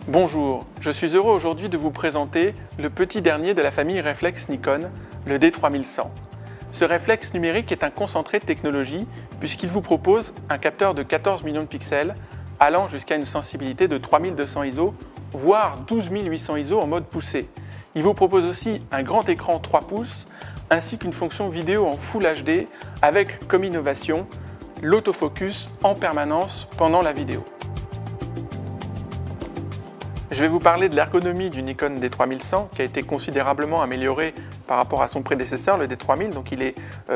Bonjour, je suis heureux aujourd'hui de vous présenter le petit dernier de la famille réflexe Nikon, le D3100. Ce réflexe numérique est un concentré de technologie puisqu'il vous propose un capteur de 14 millions de pixels allant jusqu'à une sensibilité de 3200 ISO, voire 12800 ISO en mode poussé. Il vous propose aussi un grand écran 3 pouces ainsi qu'une fonction vidéo en Full HD avec comme innovation l'autofocus en permanence pendant la vidéo. Je vais vous parler de l'ergonomie du Nikon D3100 qui a été considérablement améliorée par rapport à son prédécesseur, le D3000. Donc il est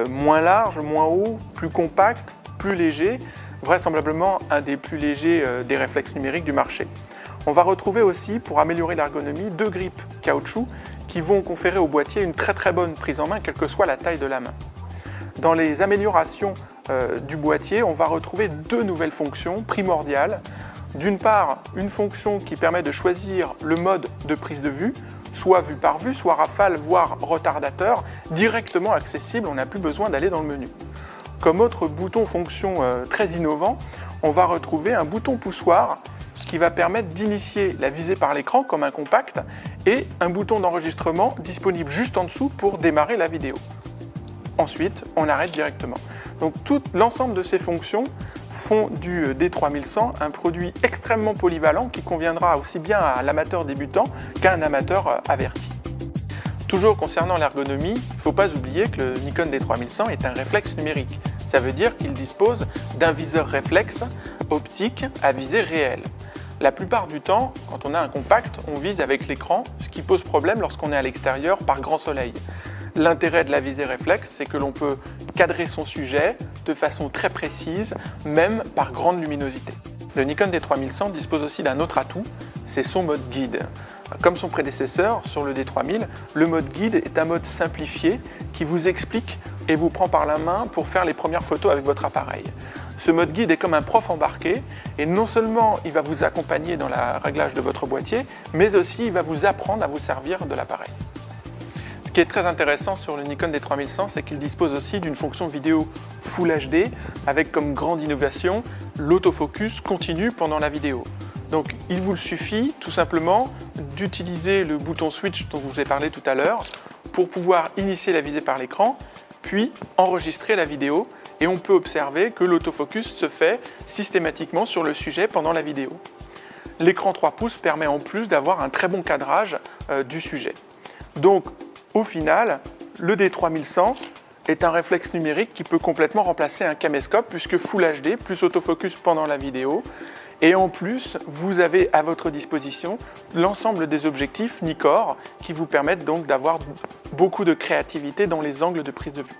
moins large, moins haut, plus compact, plus léger, vraisemblablement un des plus légers des réflexes numériques du marché. On va retrouver aussi, pour améliorer l'ergonomie, deux grippes caoutchouc qui vont conférer au boîtier une très bonne prise en main, quelle que soit la taille de la main. Dans les améliorations du boîtier, on va retrouver deux nouvelles fonctions primordiales. D'une part, une fonction qui permet de choisir le mode de prise de vue, soit vue par vue, soit rafale, voire retardateur, directement accessible, on n'a plus besoin d'aller dans le menu. Comme autre bouton fonction très innovant, on va retrouver un bouton poussoir qui va permettre d'initier la visée par l'écran comme un compact et un bouton d'enregistrement disponible juste en dessous pour démarrer la vidéo. Ensuite, on arrête directement. Donc tout l'ensemble de ces fonctions font du D3100 un produit extrêmement polyvalent qui conviendra aussi bien à l'amateur débutant qu'à un amateur averti. Toujours concernant l'ergonomie, il ne faut pas oublier que le Nikon D3100 est un réflexe numérique. Ça veut dire qu'il dispose d'un viseur réflexe optique à visée réelle. La plupart du temps, quand on a un compact, on vise avec l'écran, ce qui pose problème lorsqu'on est à l'extérieur par grand soleil. L'intérêt de la visée réflexe, c'est que l'on peut cadrer son sujet de façon très précise, même par grande luminosité. Le Nikon D3100 dispose aussi d'un autre atout, c'est son mode guide. Comme son prédécesseur sur le D3000, le mode guide est un mode simplifié qui vous explique et vous prend par la main pour faire les premières photos avec votre appareil. Ce mode guide est comme un prof embarqué et non seulement il va vous accompagner dans le réglage de votre boîtier, mais aussi il va vous apprendre à vous servir de l'appareil. Ce qui est très intéressant sur le Nikon D3100, c'est qu'il dispose aussi d'une fonction vidéo Full HD avec comme grande innovation l'autofocus continu pendant la vidéo. Donc il vous suffit tout simplement d'utiliser le bouton switch dont je vous ai parlé tout à l'heure pour pouvoir initier la visée par l'écran, puis enregistrer la vidéo et on peut observer que l'autofocus se fait systématiquement sur le sujet pendant la vidéo. L'écran 3 pouces permet en plus d'avoir un très bon cadrage du sujet. Donc au final, le D3100 est un réflexe numérique qui peut complètement remplacer un caméscope puisque Full HD plus autofocus pendant la vidéo. Et en plus, vous avez à votre disposition l'ensemble des objectifs Nikkor qui vous permettent donc d'avoir beaucoup de créativité dans les angles de prise de vue.